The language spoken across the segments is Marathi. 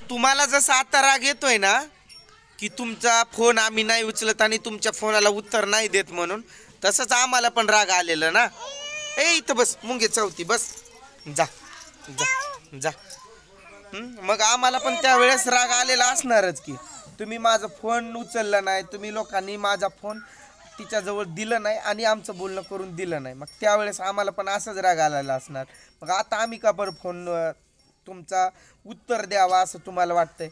तुम्हाला जसा आता राग येतोय ना की तुमचा फोन आम्ही नाही उचलत आणि तुमच्या फोनाला उत्तर नाही देत म्हणून, तसंच आम्हाला पण राग आलेला ना. ए इथं बस मुंगे चौथी बस. जा जा जा. मग आम्हाला पण त्यावेळेस राग आलेला असणारच की तुम्ही माझा फोन उचलला नाही, तुम्ही लोकांनी माझा फोन तिच्याजवळ दिलं नाही आणि आमचं बोलणं करून दिलं नाही. मग त्यावेळेस आम्हाला पण असंच राग आलेला असणार. मग आता आम्ही का बरं फोन तुमचा उत्तर द्यावा असं तुम्हाला वाटतंय?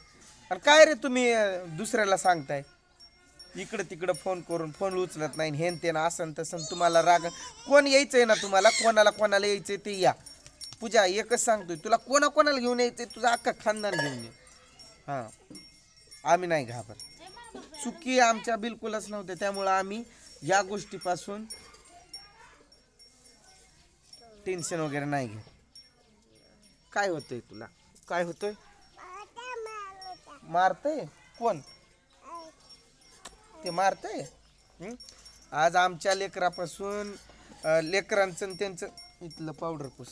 आणि काय रे तुम्ही दुसऱ्याला सांगताय इकडं तिकडं फोन करून फोन उचलत नाही हेन ते ना असं तसं. तुम्हाला राग कोण यायचंय ना तुम्हाला, कोणाला यायचंय ते या. पूजा एकच सांगतोय तुला, कोणाला घेऊन यायचंय तुझं अख्खा खानदान घेऊन ये. हां आम्ही नाही घाबर, चुकी आमच्या बिलकुलच नव्हते. त्यामुळं आम्ही या गोष्टीपासून टेन्शन वगैरे नाही घेत. काय होतंय तुला, काय होतंय? मारतंय कोण? ते मारतंय. आज आमच्या लेकरापासून लेकरांचं आणि त्यांचं इथलं पावडर पुस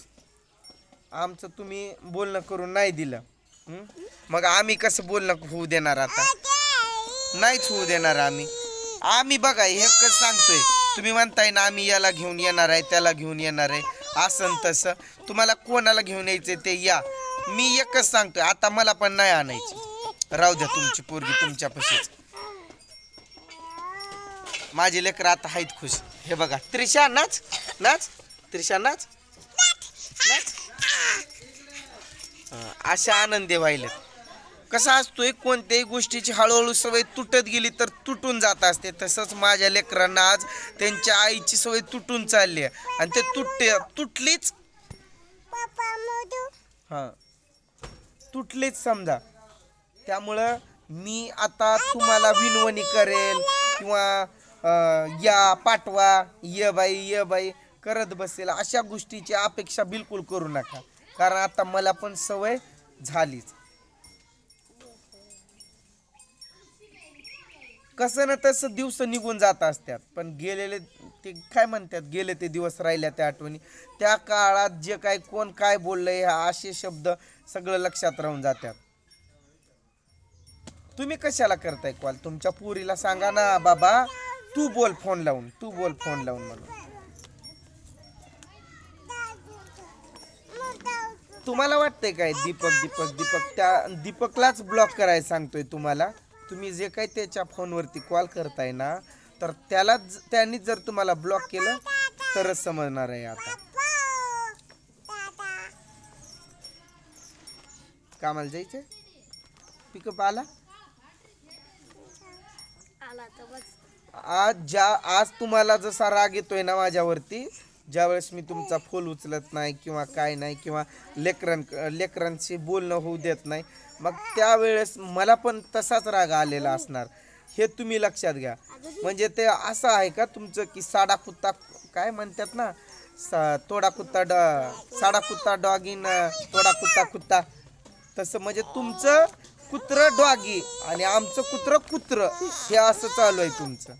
आमचं तुम्ही बोलणं करून नाही दिलं. मग आम्ही कसं बोलणं होऊ देणार? आता नाहीच होऊ देणार आम्ही बघा हे कसं सांगतोय. तुम्ही म्हणताय ना आम्ही याला घेऊन येणार आहे त्याला घेऊन येणार आहे असं तसं. तुम्हाला कोणाला घेऊन यायचं ते या. मी एकच सांगतोय आता मला पण नाही आणायची. राहू द्या तुमची पोरगी तुमच्यापाशीच. माझे लेकर आता आहेत खुश. हे बघा त्रिशा नाच नाच, त्रिशा नाच नाच. अशा आनंदे व्हायला कसा असतोय. कोणत्याही गोष्टीची हळूहळू सवय तुटत गेली तर तुटून जात असते. तसंच माझ्या लेकरांना आज त्यांच्या आईची सवय तुटून चालली आहे आणि ते तुटलीच. हां तुटलीच समजा. त्यामुळं मी आता तुम्हाला विनवणी करेल किंवा या पाठवा ये बाई करत बसेल अशा गोष्टीची अपेक्षा बिलकुल करू नका. कारण आता मला पण सवय झालीच. कसं ना तसं दिवस निघून जात असतात. पण गेलेले ते काय म्हणतात, गेले ते दिवस राहिल्या त्या आठवणी. त्या काळात जे काय कोण काय बोललंय असे शब्द सगळं लक्षात राहून जातात. तुम्ही कशाला करताय कॉल? तुमच्या पुरीला सांगा ना बाबा तू बोल फोन लावून म्हणून. तुम्हाला वाटतंय काय दीपक त्या दीपकलाच ब्लॉक करायला सांगतोय तुम्हाला? तुम्ही जे काही त्याच्या फोनवरती कॉल करताय ना तर त्यांनी जर तुम्हाला ब्लॉक केलं तरच समजणार आहे. आता कामाला जायचंय? पिकअप आला? आज तुम्हाला जसा राग येतोय ना माझ्यावरती, ज्यावेळेस मी तुमचा फोन उचलत नाही किंवा काय नाही किंवा लेकरांशी बोलणं होऊ देत नाही, मग त्यावेळेस मला पण तसाच राग आलेला असणार हे तुम्ही लक्षात घ्या. म्हणजे ते असं आहे का तुमचं की साडा कुत्ता काय म्हणतात ना, साडा कुत्ता डॉगिन तोडा कुत्ता तसं. म्हणजे तुमचं कुत्र डॉगी आणि आमचं कुत्र हे असं चालू आहे तुमचं.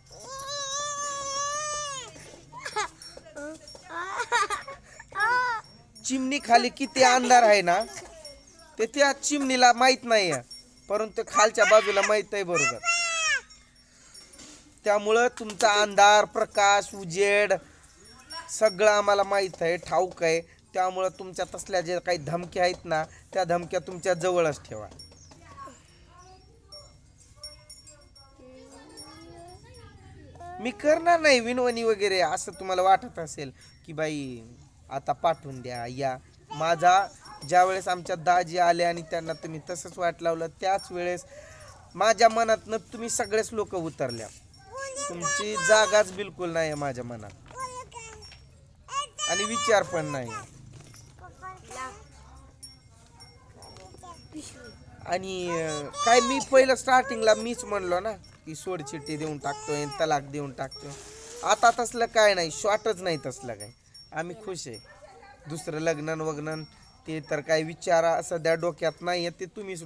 चिमणी खाली किती अंधार आहे ना ते त्या चिमणीला माहित नाही आहे, परंतु खालच्या बाजूला माहित आहे बरोबर. त्यामुळं तुमचा अंधार प्रकाश उजेड सगळं आम्हाला माहित आहे, ठाऊक आहे. त्यामुळं तुमच्या तसल्या जे काही धमक्या आहेत ना त्या धमक्या तुमच्या जवळच ठेवा. मी करणार नाही विनवणी वगैरे असं तुम्हाला वाटत असेल की बाई आता पाठवून द्या या. माझा ज्या वेळेस आमच्या दाजी आले आणि त्यांना तुम्ही तसंच वाट लावलं त्याच वेळेस माझ्या मनातनं तुम्ही सगळेच लोक उतरल्या. तुमची जागाच बिलकुल नाही आहे माझ्या मनात आणि विचार पण नाही. आणि काय मी पहिलं स्टार्टिंगला मीच म्हणलो ना की सोड चिठ्ठी देऊन टाकतोय तलाक देऊन टाकतोय. आता तसलं काय नाही, शॉर्टच नाही तसलं काय. आम्ही खुश आहे. दुसरं लग्न ते तर काय विचार सध्या डोक्यात नाही आहे. ते तुम्हीच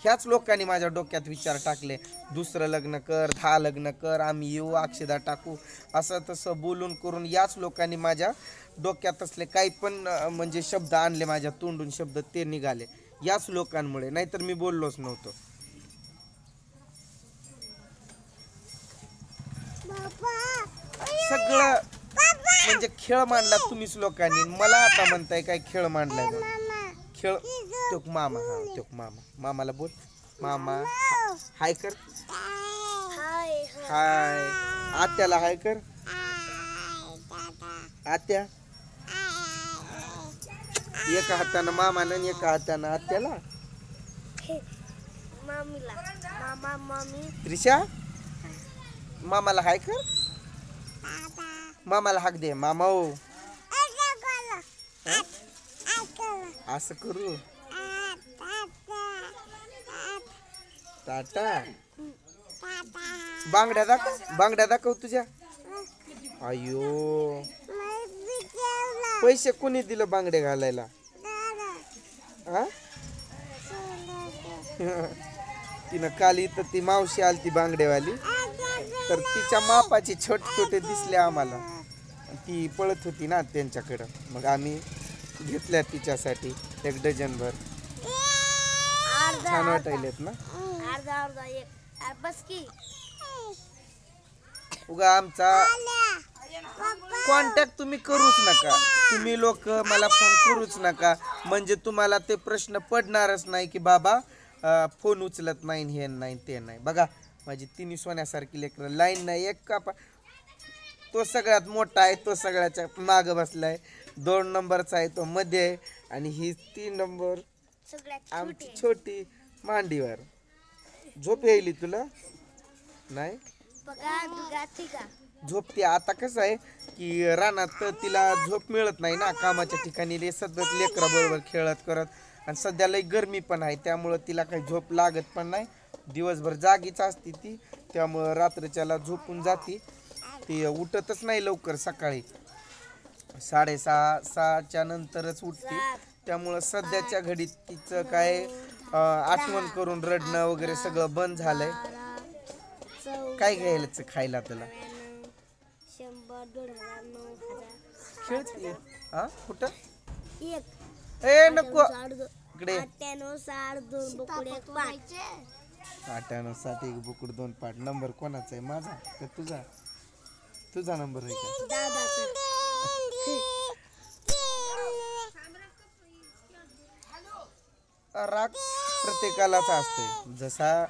ह्याच लोकांनी माझ्या डोक्यात विचार टाकले. दुसरं लग्न कर 10 लग्न कर आम्ही येऊ अक्षदा टाकू असं तसं बोलून करून याच लोकांनी माझ्या डोक्यात असले काही पण म्हणजे शब्द आणले माझ्या तोंडून शब्द ते निघाले. याच लोकांमुळे, नाहीतर मी बोललोच नव्हतो. सगळं म्हणजे खेळ मांडला तुम्हीच लोकांनी. मला आता म्हणताय काय खेळ मांडलाय म्हणून. खेळ तो मामा, हा तो मामा. मामाला बोल. मामा हाय कर. हाय. आत्याला हाय कर. आत्या. एका हातानं मामानं आणि एका हातानं आत्याला. त्रिशा मामाला हाय कर. मामाला हाक दे. मामा हो असं करू. टाटा. बांगड्या दाखव. बांगड्या दाखव तुझ्या. अयो पैसे कोणी दिलं बांगडे घालायला? हा तिनं काल इथं ती मावशी आली ती बांगडेवाली, तर तिच्या मापाचे छोटे छोटे दिसले आम्हाला. ती पळत होती ना त्यांच्याकडं, मग आम्ही घेतल्या तिच्यासाठी 1 डझनभर. छान वाटायलेत ना. उगा आमचा कॉन्टॅक्ट तुम्ही करूच नका. तुम्ही लोक मला फोन करूच नका, म्हणजे तुम्हाला ते प्रश्न पडणारच नाही की बाबा फोन उचलत नाही, हे नाही ते नाही. बघा माझी 3 सोन्यासारखी लेकरं, लाईन नाही एक का. तो सगळ्यात मोठा आहे, तो सगळ्याच्या माग बसलाय. 2 नंबरचा आहे तो मध्ये आहे, आणि ही 3 नंबर आमची छोटी मांडीवर. झोप यायली तुला? नाही झोपते. आता कसं आहे की रानात तिला झोप मिळत नाही ना, कामाच्या ठिकाणी सतत लेकरा बरोबर खेळत करत, आणि सध्या लई गरमी पण आहे, त्यामुळं तिला काही झोप लागत पण नाही. दिवसभर जागीच असते ती, त्यामुळं रात्रीच्याला झोपून जाते. ती उठतच नाही लवकर. सकाळी 6:30-6च्या नंतरच उठते. त्यामुळं सध्याच्या घडीत तिचं काय आठवण करून रडणं वगैरे सगळं बंद झालंय. काय घ्यायला खायला तुला? 100-2,000-9,000 हा कुठं? ए नको इकडे. 98-60 1 बुकुड 2 पाट. नंबर कोणाचा आहे, माझा का तुझा? तुझा नंबर आहे का? राग प्रत्येकालाच असतोय. जसा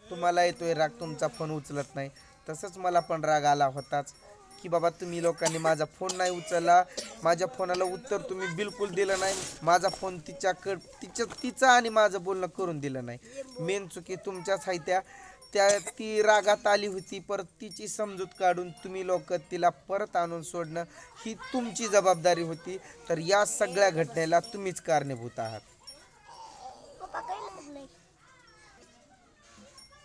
तुम्हाला येतोय राग, तुमचा फोन उचलत नाही, तसंच मला पण राग आला होताच की बाबा तुम्ही लोकांनी माझा फोन नाही उचलला, माझ्या फोनाला उत्तर तुम्ही बिलकुल दिलं नाही, माझा फोन तिचं आणि माझं बोलणं करून दिलं नाही. मेन चुकी तुमच्याच आहे. ती रागात आली होती, परत तिची समजूत काढून तुम्ही लोक तिला परत आणून सोडणं ही तुमची जबाबदारी होती. तर या सगळ्या घटनेला तुम्हीच कारणीभूत आहात.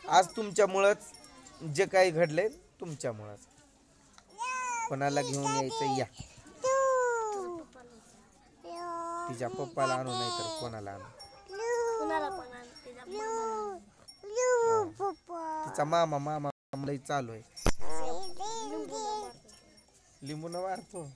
आज तुमच्यामुळंच जे काही घडलंय, तुमच्यामुळंच. कोणाला घेऊन यायचं या, तिच्या पप्पाला आणू नाही तर कोणाला आणू. तिचा मामा लई चालू आहे. लिंबू न मारतो.